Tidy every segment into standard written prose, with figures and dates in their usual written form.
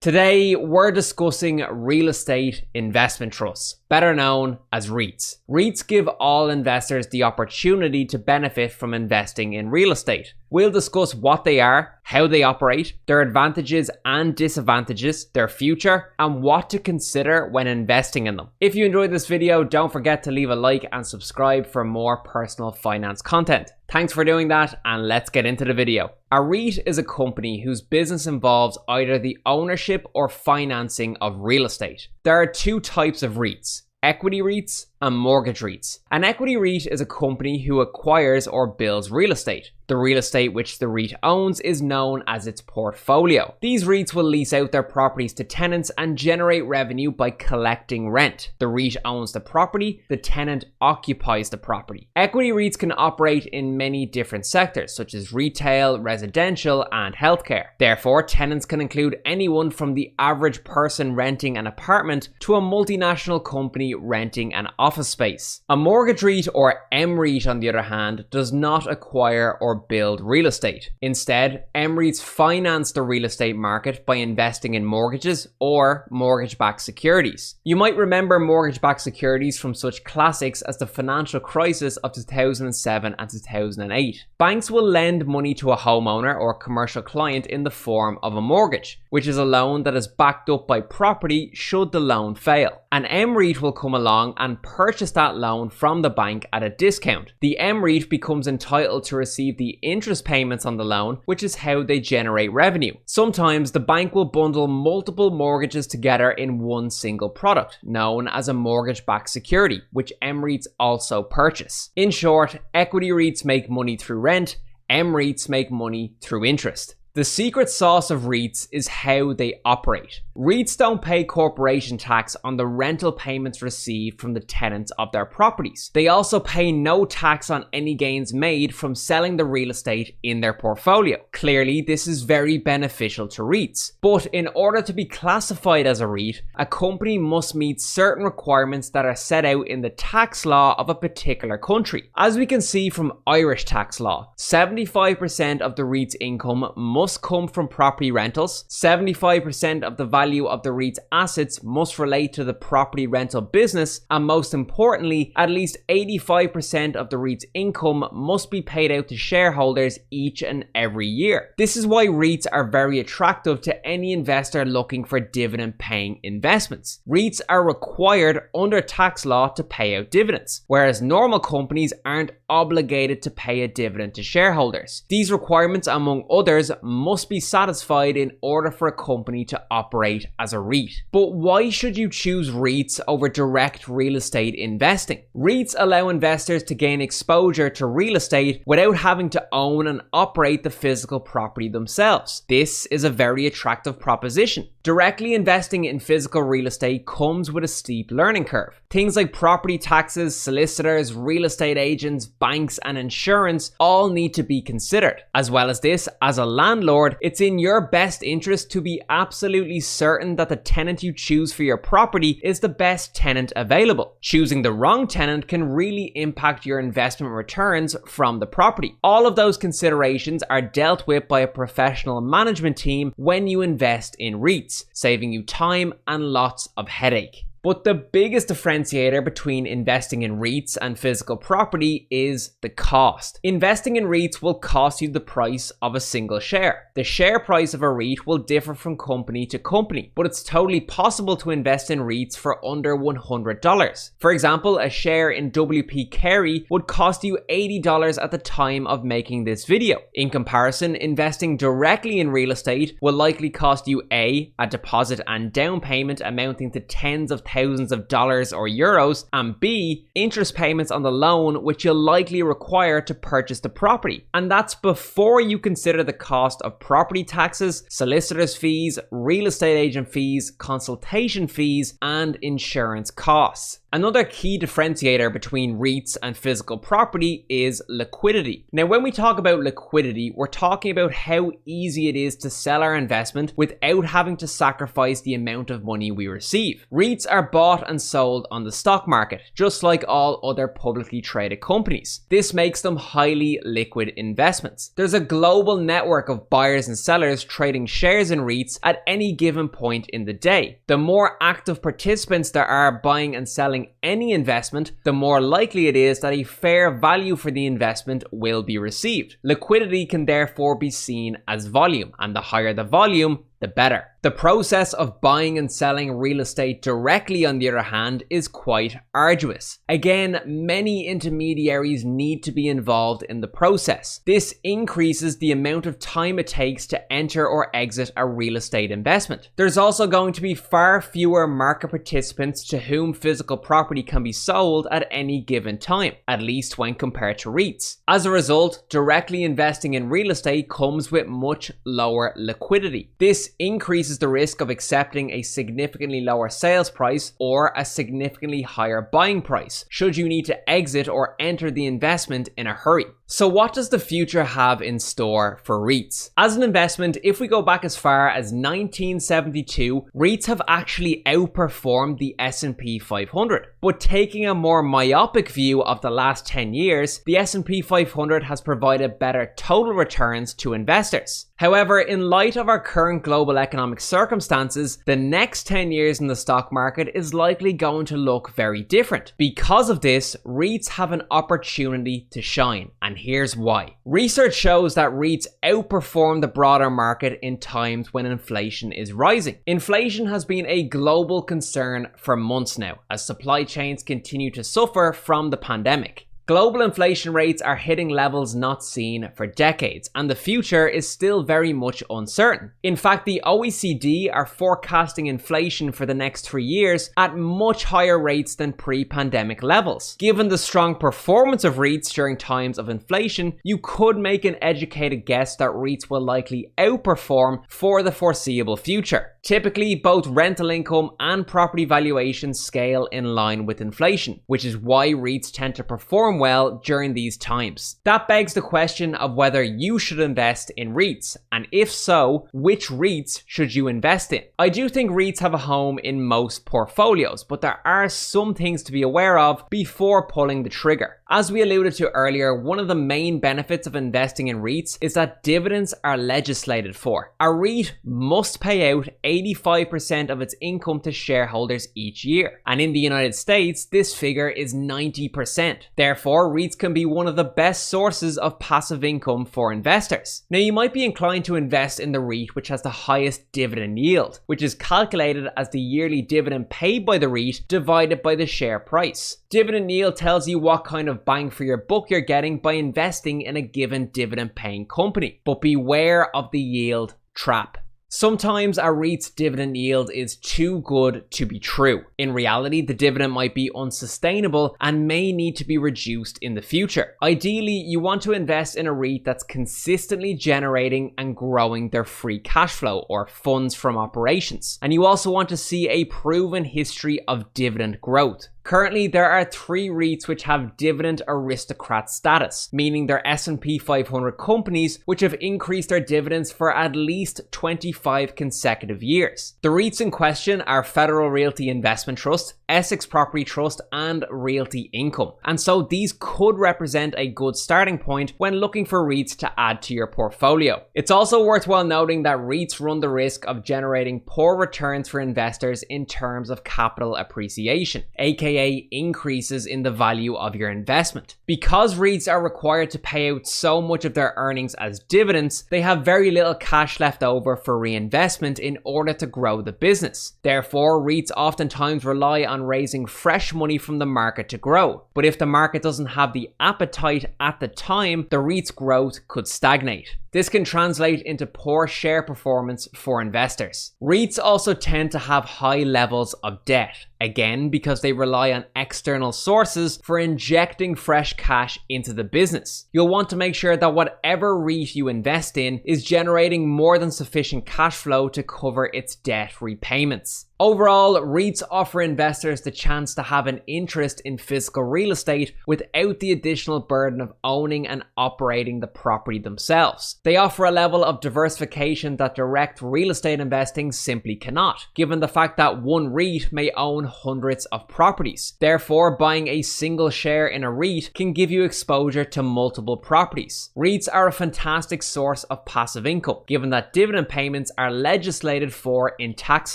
Today, we're discussing real estate investment trusts, better known as REITs. REITs give all investors the opportunity to benefit from investing in real estate. We'll discuss what they are, how they operate, their advantages and disadvantages, their future, and what to consider when investing in them. If you enjoyed this video, don't forget to leave a like and subscribe for more personal finance content. Thanks for doing that, and let's get into the video. A REIT is a company whose business involves either the ownership or financing of real estate. There are two types of REITs: equity REITs and mortgage REITs. An equity REIT is a company who acquires or builds real estate. The real estate which the REIT owns is known as its portfolio. These REITs will lease out their properties to tenants and generate revenue by collecting rent. The REIT owns the property, the tenant occupies the property. Equity REITs can operate in many different sectors, such as retail, residential, and healthcare. Therefore, tenants can include anyone from the average person renting an apartment to a multinational company renting an office space. A mortgage REIT, or MREIT on the other hand, does not acquire or build real estate. Instead, MREITs finance the real estate market by investing in mortgages or mortgage-backed securities. You might remember mortgage-backed securities from such classics as the financial crisis of 2007 and 2008. Banks will lend money to a homeowner or commercial client in the form of a mortgage, which is a loan that is backed up by property should the loan fail. An MREIT will come along and purchase that loan from the bank at a discount. The MREIT becomes entitled to receive the interest payments on the loan, which is how they generate revenue. Sometimes the bank will bundle multiple mortgages together in one single product, known as a mortgage-backed security, which MREITs also purchase. In short, equity REITs make money through rent, MREITs make money through interest. The secret sauce of REITs is how they operate. REITs don't pay corporation tax on the rental payments received from the tenants of their properties. They also pay no tax on any gains made from selling the real estate in their portfolio. Clearly, this is very beneficial to REITs. But in order to be classified as a REIT, a company must meet certain requirements that are set out in the tax law of a particular country. As we can see from Irish tax law, 75% of the REIT's income must come from property rentals, 75% of the value of the REIT's assets must relate to the property rental business, and most importantly, at least 85% of the REIT's income must be paid out to shareholders each and every year. This is why REITs are very attractive to any investor looking for dividend-paying investments. REITs are required under tax law to pay out dividends, whereas normal companies aren't obligated to pay a dividend to shareholders. These requirements, among others, must be satisfied in order for a company to operate as a REIT. But why should you choose REITs over direct real estate investing? REITs allow investors to gain exposure to real estate without having to own and operate the physical property themselves. This is a very attractive proposition. Directly investing in physical real estate comes with a steep learning curve. Things like property taxes, solicitors, real estate agents, banks, and insurance all need to be considered. As well as this, as a landlord, it's in your best interest to be absolutely certain that the tenant you choose for your property is the best tenant available. Choosing the wrong tenant can really impact your investment returns from the property. All of those considerations are dealt with by a professional management team when you invest in REITs, saving you time and lots of headache. But the biggest differentiator between investing in REITs and physical property is the cost. Investing in REITs will cost you the price of a single share. The share price of a REIT will differ from company to company, but it's totally possible to invest in REITs for under $100. For example, a share in WP Carey would cost you $80 at the time of making this video. In comparison, investing directly in real estate will likely cost you a deposit and down payment amounting to tens of thousands of dollars or euros, and B, interest payments on the loan which you'll likely require to purchase the property. And that's before you consider the cost of property taxes, solicitors fees, real estate agent fees, consultation fees, and insurance costs. Another key differentiator between REITs and physical property is liquidity. Now, when we talk about liquidity, we're talking about how easy it is to sell our investment without having to sacrifice the amount of money we receive. REITs are bought and sold on the stock market, just like all other publicly traded companies. This makes them highly liquid investments. There's a global network of buyers and sellers trading shares in REITs at any given point in the day. The more active participants there are buying and selling any investment, the more likely it is that a fair value for the investment will be received. Liquidity can therefore be seen as volume, and the higher the volume, the better. The process of buying and selling real estate directly, on the other hand, is quite arduous. Again, many intermediaries need to be involved in the process. This increases the amount of time it takes to enter or exit a real estate investment. There's also going to be far fewer market participants to whom physical property can be sold at any given time, at least when compared to REITs. As a result, directly investing in real estate comes with much lower liquidity. This increases the risk of accepting a significantly lower sales price or a significantly higher buying price should you need to exit or enter the investment in a hurry. So what does the future have in store for REITs? As an investment, if we go back as far as 1972, REITs have actually outperformed the S&P 500. But taking a more myopic view of the last 10 years, the S&P 500 has provided better total returns to investors. However, in light of our current global economic circumstances, the next 10 years in the stock market is likely going to look very different. Because of this, REITs have an opportunity to shine, and here's why. Research shows that REITs outperform the broader market in times when inflation is rising. Inflation has been a global concern for months now, as supply chains continue to suffer from the pandemic. Global inflation rates are hitting levels not seen for decades, and the future is still very much uncertain. In fact, the OECD are forecasting inflation for the next 3 years at much higher rates than pre-pandemic levels. Given the strong performance of REITs during times of inflation, you could make an educated guess that REITs will likely outperform for the foreseeable future. Typically, both rental income and property valuations scale in line with inflation, which is why REITs tend to perform well during these times. That begs the question of whether you should invest in REITs, and if so, which REITs should you invest in? I do think REITs have a home in most portfolios, but there are some things to be aware of before pulling the trigger. As we alluded to earlier, one of the main benefits of investing in REITs is that dividends are legislated for. A REIT must pay out 85% of its income to shareholders each year, and in the United States, this figure is 90%. Therefore, REITs can be one of the best sources of passive income for investors. Now, you might be inclined to invest in the REIT which has the highest dividend yield, which is calculated as the yearly dividend paid by the REIT divided by the share price. Dividend yield tells you what kind of bang for your buck you're getting by investing in a given dividend paying company. But beware of the yield trap. Sometimes a REIT's dividend yield is too good to be true. In reality, the dividend might be unsustainable and may need to be reduced in the future. Ideally, you want to invest in a REIT that's consistently generating and growing their free cash flow or funds from operations. And you also want to see a proven history of dividend growth. Currently, there are 3 REITs which have dividend aristocrat status, meaning they're S&P 500 companies which have increased their dividends for at least 25 consecutive years. The REITs in question are Federal Realty Investment Trust, Essex Property Trust, and Realty Income. And so these could represent a good starting point when looking for REITs to add to your portfolio. It's also worthwhile noting that REITs run the risk of generating poor returns for investors in terms of capital appreciation, aka increases in the value of your investment. Because REITs are required to pay out so much of their earnings as dividends, they have very little cash left over for reinvestment in order to grow the business. Therefore, REITs oftentimes rely on raising fresh money from the market to grow. But if the market doesn't have the appetite at the time, the REIT's growth could stagnate. This can translate into poor share performance for investors. REITs also tend to have high levels of debt, again because they rely on external sources for injecting fresh cash into the business. You'll want to make sure that whatever REIT you invest in is generating more than sufficient cash flow to cover its debt repayments. Overall, REITs offer investors the chance to have an interest in physical real estate without the additional burden of owning and operating the property themselves. They offer a level of diversification that direct real estate investing simply cannot, given the fact that one REIT may own hundreds of properties. Therefore, buying a single share in a REIT can give you exposure to multiple properties. REITs are a fantastic source of passive income, given that dividend payments are legislated for in tax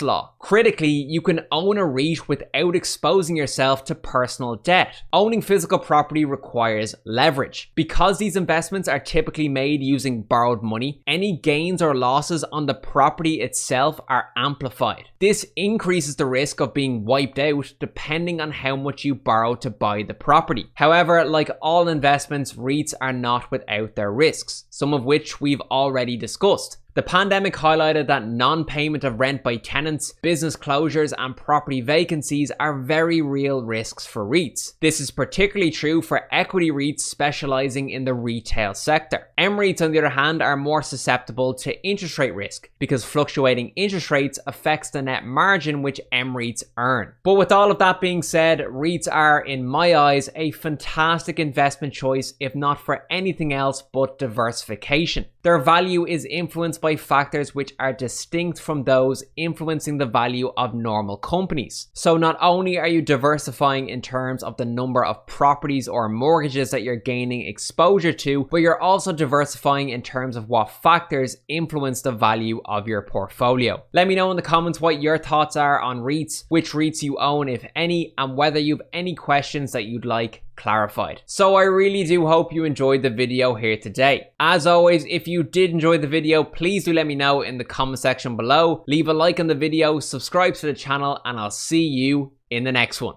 law. Critically, you can own a REIT without exposing yourself to personal debt. Owning physical property requires leverage. Because these investments are typically made using borrowed money, any gains or losses on the property itself are amplified. This increases the risk of being wiped out depending on how much you borrow to buy the property. However, like all investments, REITs are not without their risks, some of which we've already discussed. The pandemic highlighted that non-payment of rent by tenants, business closures, and property vacancies are very real risks for REITs. This is particularly true for equity REITs specializing in the retail sector. REITs, on the other hand, are more susceptible to interest rate risk because fluctuating interest rates affects the net margin which REITs earn. But with all of that being said, REITs are, in my eyes, a fantastic investment choice if not for anything else but diversification. Their value is influenced by factors which are distinct from those influencing the value of normal companies. So not only are you diversifying in terms of the number of properties or mortgages that you're gaining exposure to, but you're also diversifying in terms of what factors influence the value of your portfolio. Let me know in the comments what your thoughts are on REITs, which REITs you own if any, and whether you have any questions that you'd like clarified. So I really do hope you enjoyed the video here today. As always, if you did enjoy the video, please do let me know in the comment section below. Leave a like on the video, subscribe to the channel, and I'll see you in the next one.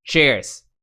Cheers.